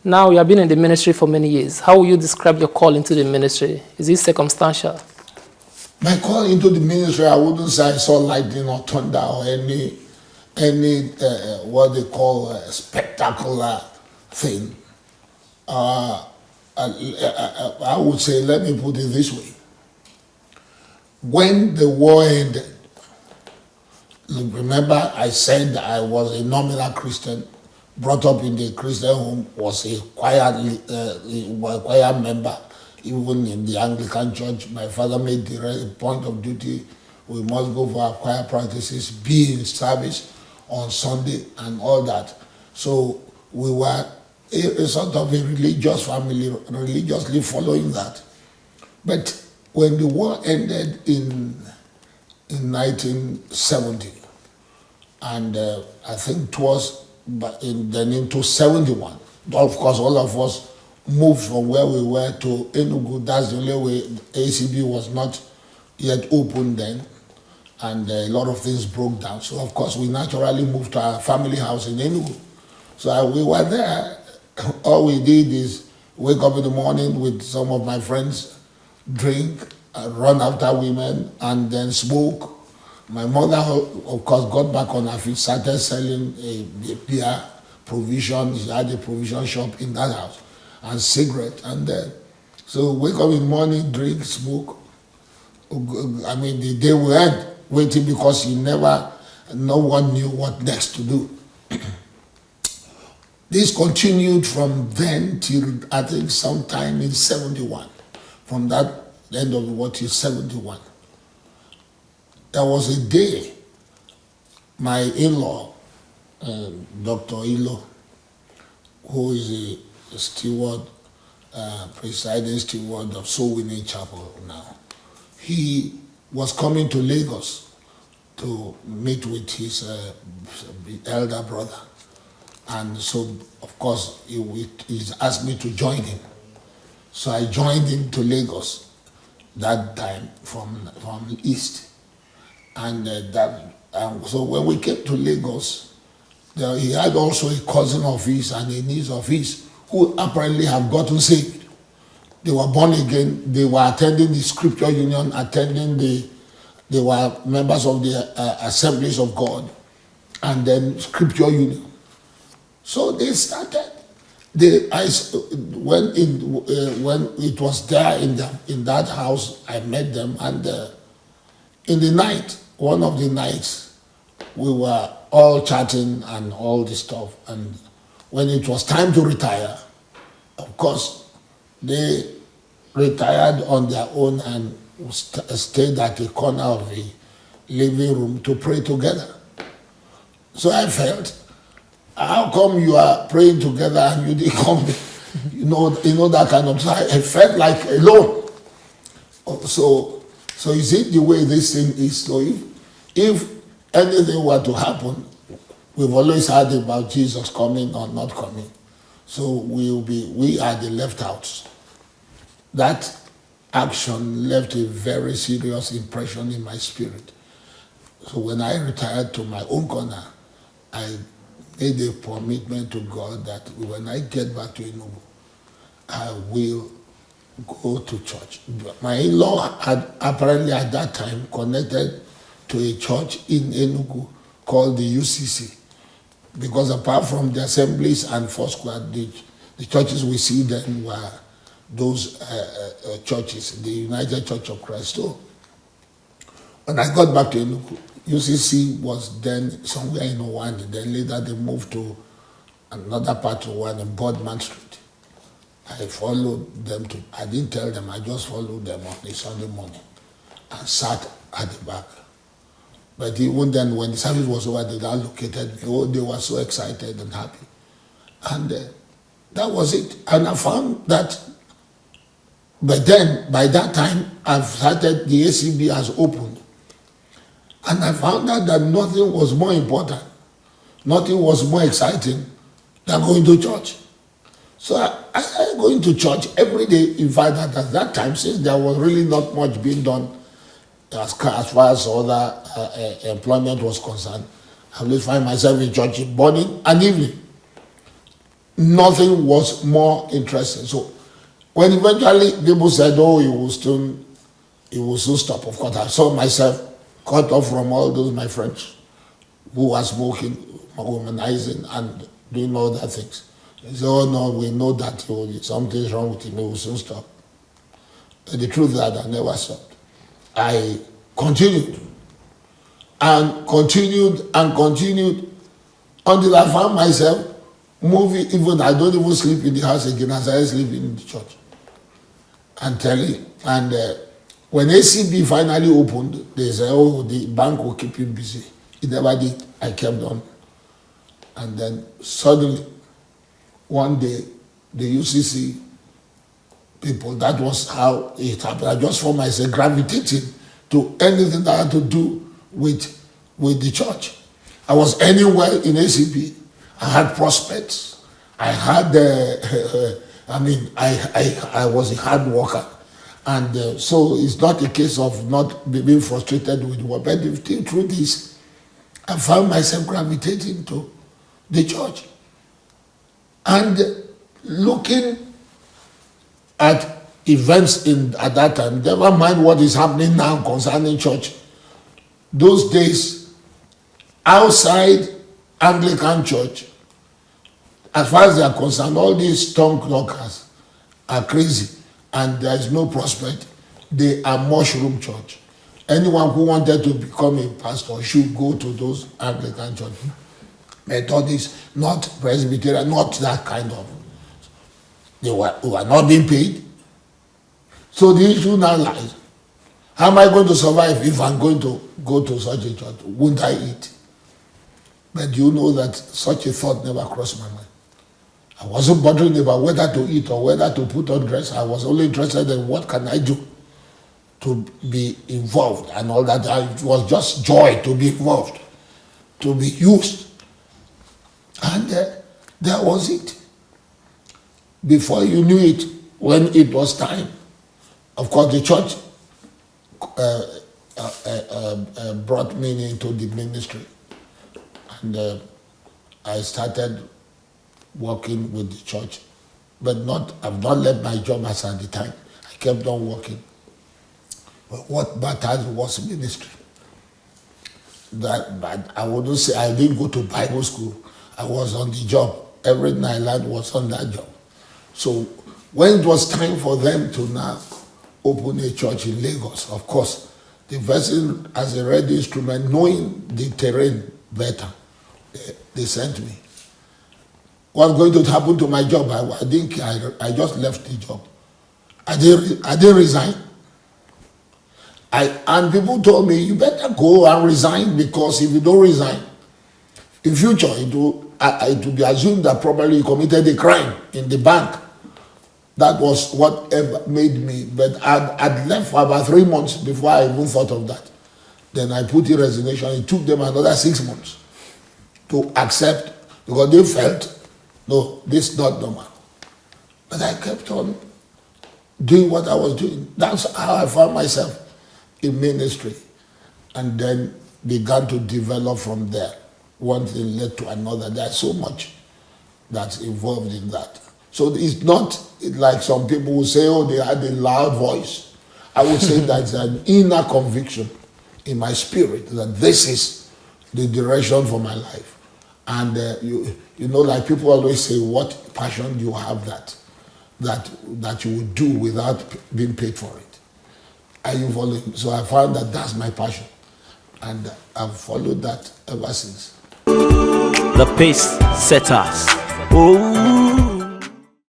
Now you have been in the ministry for many years. How will you describe your call into the ministry? Is it circumstantial? My call into the ministry, I wouldn't say I saw lightning or thunder or any what they call a spectacular thing. I would say, let me put it this way. When the war ended, remember I said I was a nominal Christian, brought up in the Christian home, was a choir member, even in the Anglican church. My father made the point of duty, we must go for our choir practices, be in service on Sunday and all that. So we were a sort of a religious family, religiously following that. But when the war ended in 1970, and I think it was then into 71. Of course, all of us moved from where we were to Enugu. That's the only way. ACB was not yet open then, and a lot of things broke down. So, of course, we naturally moved to our family house in Enugu. So we were there. All we did is wake up in the morning with some of my friends, drink, run after women, and then smoke. My mother, of course, got back on her feet, started selling a beer provision. She had a provision shop in that house, and cigarette. And so wake up in the morning, drink, smoke. I mean, the day we end waiting because no one knew what next to do. This continued from then till I think sometime in 71. From that end of the war till 71. There was a day, my in-law, Dr. Ilo, who is a steward, presiding steward of Soul Winning Chapel now, he was coming to Lagos to meet with his elder brother. And so, of course, he asked me to join him. So I joined him to Lagos that time from east. And so when we came to Lagos, he had also a cousin of his and a niece of his who apparently have gotten saved. They were born again. They were attending the Scripture Union, they were members of the Assemblies of God, and then Scripture Union. So they started. When it was there in that house, I met them, and in the night, one of the nights, we were all chatting and all this stuff. And when it was time to retire, of course, they retired on their own and stayed at the corner of the living room to pray together. So I felt, how come you are praying together and you didn't come? you know that kind of. So I felt like alone. So is it the way this thing is? So if anything were to happen, we've always heard about Jesus coming or not coming. So we are the left outs. That action left a very serious impression in my spirit. So when I retired to my own corner, I made a commitment to God that when I get back to Enugu, I will go to church. My in-law had apparently at that time connected to a church in Enugu called the UCC, because apart from the assemblies and Foursquare, the churches we see then were those churches, the United Church of Christ. So when I got back to Enugu, UCC was then somewhere in Owandi. Then later they moved to another part of Owandi, Bodman Street. I followed them I didn't tell them, I just followed them on a Sunday morning and sat at the back. But even then, when the service was over, they allocated me. Oh, they were so excited and happy. And that was it. And I found that, but then, by that time, I've started, the ACB has opened. And I found out that nothing was more important, nothing was more exciting than going to church. So I started going to church every day. In fact, at that time, since there was really not much being done as far as other employment was concerned, I always find myself in church in morning and evening. nothing was more interesting. So when eventually people said, oh, he will soon stop, of course, I saw myself cut off from all those my friends who were smoking, womanizing, and doing all that things. They said, oh no, we know that something's wrong with him, he will soon stop. But the truth is that I never stopped. I continued and continued and continued until I found myself moving. Even I don't even sleep in the house again, as I sleep in the church. And when ACB finally opened, they said, oh, the bank will keep you busy. It never did. I kept on. And then suddenly, one day, the UCC people, that was how it happened. I just found myself gravitating to anything that had to do with the church. I was anywhere in ACB. I had prospects. I had, I was a hard worker. And so it's not a case of not being frustrated with work. But the truth is, I found myself gravitating to the church. And looking at events at that time, never mind what is happening now concerning church. Those days, outside Anglican church, as far as they are concerned, all these tongue knockers are crazy and there is no prospect. They are mushroom church. Anyone who wanted to become a pastor should go to those Anglican churches. Methodist, not Presbyterian, not that kind of. They were not being paid. So the issue now lies, how am I going to survive if I'm going to go to such a church? Won't I eat? But you know that such a thought never crossed my mind. I wasn't bothering about whether to eat or whether to put on dress. I was only interested in what can I do to be involved and all that. It was just joy to be involved, to be used. And that was it. Before you knew it, when it was time, of course the church brought me into the ministry. And I started working with the church, but I've not left my job as at the time. I kept on working. But what mattered was ministry. But I wouldn't say I didn't go to Bible school. I was on the job. Everything I learned was on that job. So when it was time for them to now open a church in Lagos, of course, the person as a read instrument, knowing the terrain better, they sent me. What's going to happen to my job? I think I just left the job. I didn't resign. And people told me, you better go and resign, because if you don't resign, in future it will be assumed that probably you committed a crime in the bank. That was what made me. But I'd left for about 3 months before I even thought of that. Then I put in resignation. It took them another 6 months to accept, because they felt, no, this is not normal. But I kept on doing what I was doing. That's how I found myself in ministry. And then began to develop from there. One thing led to another. There's so much that's involved in that. So it's not like some people will say, oh, they had a loud voice. I would say that's an inner conviction in my spirit that this is the direction for my life. And you know, like people always say, what passion do you have that you would do without being paid for it? Are you following? So I found that that's my passion. And I've followed that ever since. The pace setters. Oh.